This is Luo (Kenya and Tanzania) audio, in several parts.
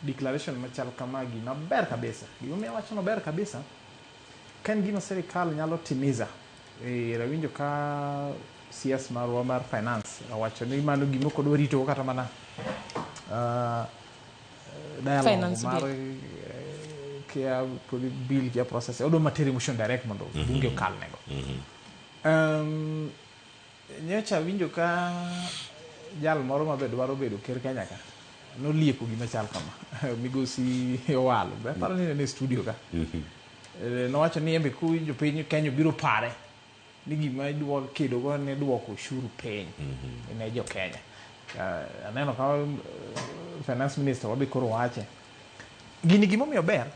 declaration machal kamagi maber kabisa. Gimomiyo awacho maber kabisa, ka en gima sirikal nyalo timiza. Rawinjo ka CS marwa mar finance awacho ni mano gima ok odwa rito kata mana dialogue mar kia bill kia process odwa materi motion direct mondo bunge okal nego. Nyocha winjo ka jal moro mabe dwaro bedo ker Kenya ka nolieko gima chal kama migosi Owalo be paro ni ne studio ka nowacho ni embe ku jopiny Kenya biro pare ni gima idwaro kedo go ne duoko ushuru piny ne jo Kenya. Aneno ka finance minister wabe koro wache gini gimomiyo ber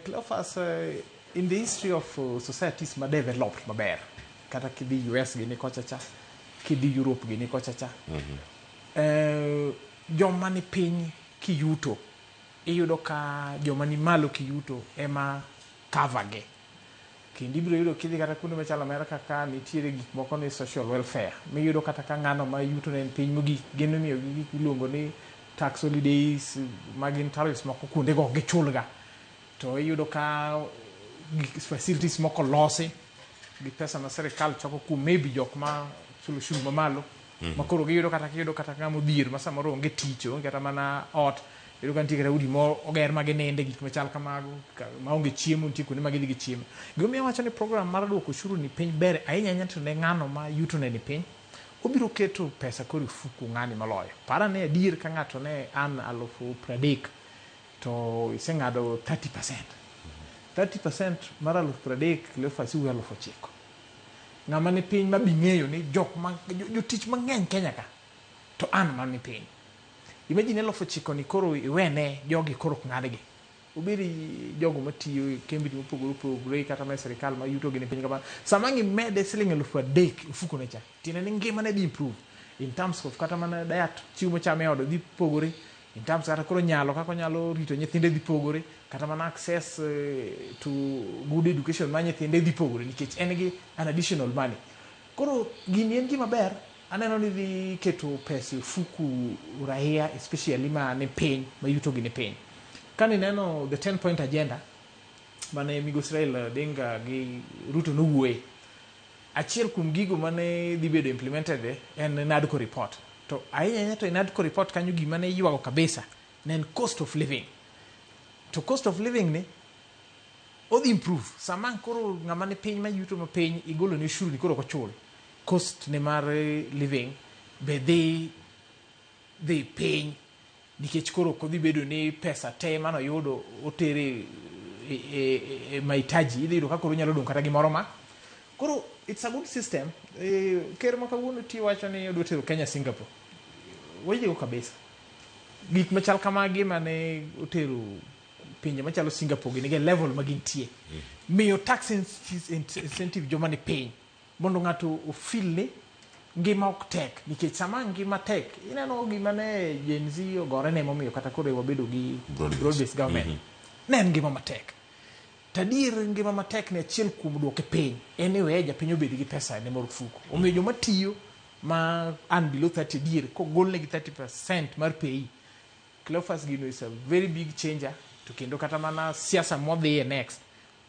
Cleophas, in the history of societies ma developed maber kata kidhi US gini kocha cha kidhi Europe gini kocha cha joma ni piny kiyuto iyudo ka joma ni malo kiyuto ema cover ge kendo ibiro yudo kidhi kata kuonde machalo America ka nitiere gik moko ni social welfare miyudo kata ka ng'ano ma yuto ne piny mogik geno miyo gik iluongo ni tax holidays magin tariffs moko kuonde go gichulga to iyudo ka facilities moko losi gi pesa ma sirikal choko ku maybe jok ma chulo ushuru mamalo makoro giyudo kata ng'amo dhier ma samoro onge tich onge kata mana ot iyudo ka nitie kata udi mo oger ma gininde gik machal kamago ma onge chiemo nitie kuonde ma gidhi gi chiemo. Gimomiyo wacho ni program mar duoko ushuru ni piny ber ahinya to ne ng'ano ma yuto ne ni piny obiro keto pesa koro ofuku ng'ani maloyo. Para ne adier ka ng'ato ne an 30,000 to iseng'ado 30% mar 30,000 Cleophas iwe 9,000. Ng'ama ni piny ma bing'eyo ni jotich mang'eny Kenya ka to an man ni piny. Imagine 9,000 ni koro iwene jogi koro ng'adgi. Ubiri jogo matiyo kembi mopogore kata ma sirikal ma yuto gi ni piny kama. Sama ng'imede siling 3,000 ofuko ne cha. Tiene ni ngima ne di improve in terms of kata mana diet chiemo mochame od dhi pogore. In terms kata koro nyalo kako nyalo rito nyithinde dhi pogore kata mana access to good education ma nyithinde dhi pogore nikech en gi an additional money. Koro gini en gima ber aneno ni dhi keto pesa ofuku raia especially ma ne piny ma yuto gi ne piny. Kani neno the 10-point agenda mane migo Israel Denga gi Ruto nowuoye achiel kuom gigo mane dhi bedo implemented en NADCO report. To ahinya to NADCO report kanyo gima ne yuago kabisa ne cost of living. To cost of living ni odhi improve sama koro ng'ama ne piny ma yuto ma piny igolo ne ushuru ni koro ko chul cost ne mar living be dhi piny nikech koro kodhi bedo ni pesa te mano yudo otere mahitaji idhi yudo ka koro nyalo dong kata gimoro ma koro it's a good system. Ker ma kawuono ti wacho ni odwa tero Kenya Singapore wejego kabisa gik machal kamagi mane otero pinje machalo Singapore gi nige level magintie miyo tax incentive joma ni piny mondo ng'ato ofil ni ngima ok tek nikech sama ngima tek ineno gima ne Gen Z ogore ne momiyo kata koro wabedo gi broad-based government ne ngima matek tadier ngima matek ne achiel kuom duoke piny anyway japiny obed gi pesa ne marufuku omiyo joma tiyo ma an below 30 dier ko golne gi 30% mar pay Cleophas gino is a very big changer to kendo kata mana siasa modhiye next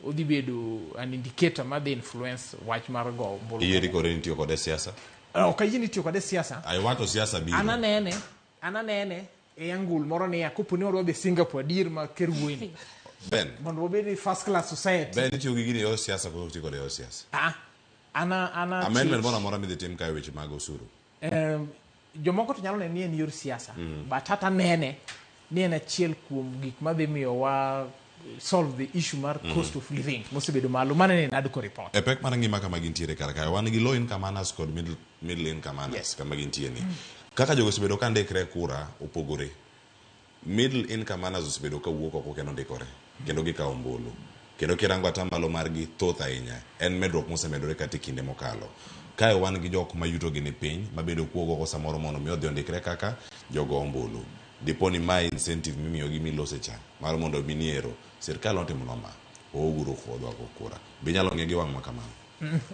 odhi bedo an indicator ma dhi influence wach mar go bolo iyeri kore nitiyo kode siasa okayini tiyo kode siasa I want to siasa biro ananene e angul moro ni akoponi odwa be Singapore dier ma ker wuoyni Ben mondo obedi first class society Ben nitiyo gi gini yo siasa ko tiyo kode yo siasa ana amendment mora mi dhi tim kae weche mag osuru jomoko to nyalo ne ni en yor siasa but hata nene ni en achiel kuom gik madhi miyo wa solve the issue mar cost of living mosebedo malo mane ne NADCO report e pek mar ngima kama gintiere kar kae wan gi low income earners kod middle income earners kama gintie ni kaka jogo osebedo ka ndikre kura opogore middle income earners osebedo ka wuok oko kendo ndikore kendo gikawo ombulu kendo kirango atamalo margi thoth ahinya en medruok mosemedore kata kinde mokalo kae wan gi jok ma yuto gi ni piny mabedo kuogo ko samoro mondo mi odhi ondikre kaka jogo ombulu diponi ma incentive mimiyo gi milose cha mar mondo biniero sirkal otimo noma ouguru khodwa ko kura binyalo ng'e gi wang' makamano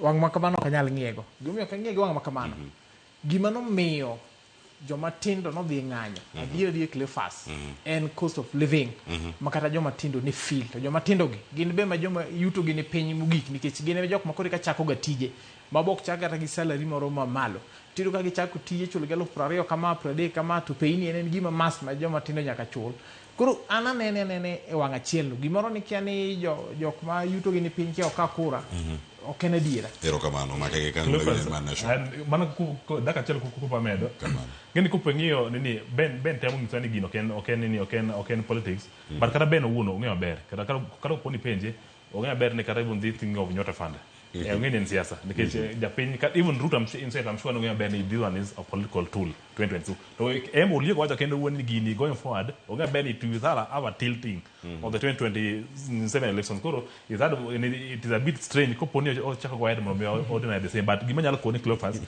wang' makamano ok nyal ng'iego gimiyo ka ng'e gi wang' makamano gima nomiyo joma tindo no dhi ng'anyo adier Cleophas en cost of living makata joma tindo ne feel to joma tindo gi gin be ma joma yuto gi ne piny mogik nikech gin e jok ma koro ka chako ga tije mabok chako kata gi salary moro ma malo tiro ka gichako tije chulo 20,000 kama 30 kama to payni en gima mas ma joma tindo nyaka chul koro an anene e wang' achiel no gimoro ni kia ni jok ma yuto gi ni piny kia oka kura ok en adiera erokamano makege kan mana daka achiel kupa medo ngeni kupo ng'iyo nini ben temo ng'iso ni gino ok en politics but kata ben owuon ong'eyo maber kata oponi penje ong'eyo maber ni kata even this thing of NYOTA fund ong'eni en siasa nikech japiny even Ruto I'm sure ong'eyo maber ni this one is a political tool 2022 to emo liego wacho kendo wuon ni gini going forward ong'eyo maber ni to without our tilting of the 2027 elections koro it is a bit strange koponi ochako go ahead mondo ordinary the same but gima nyalo koni Cleophas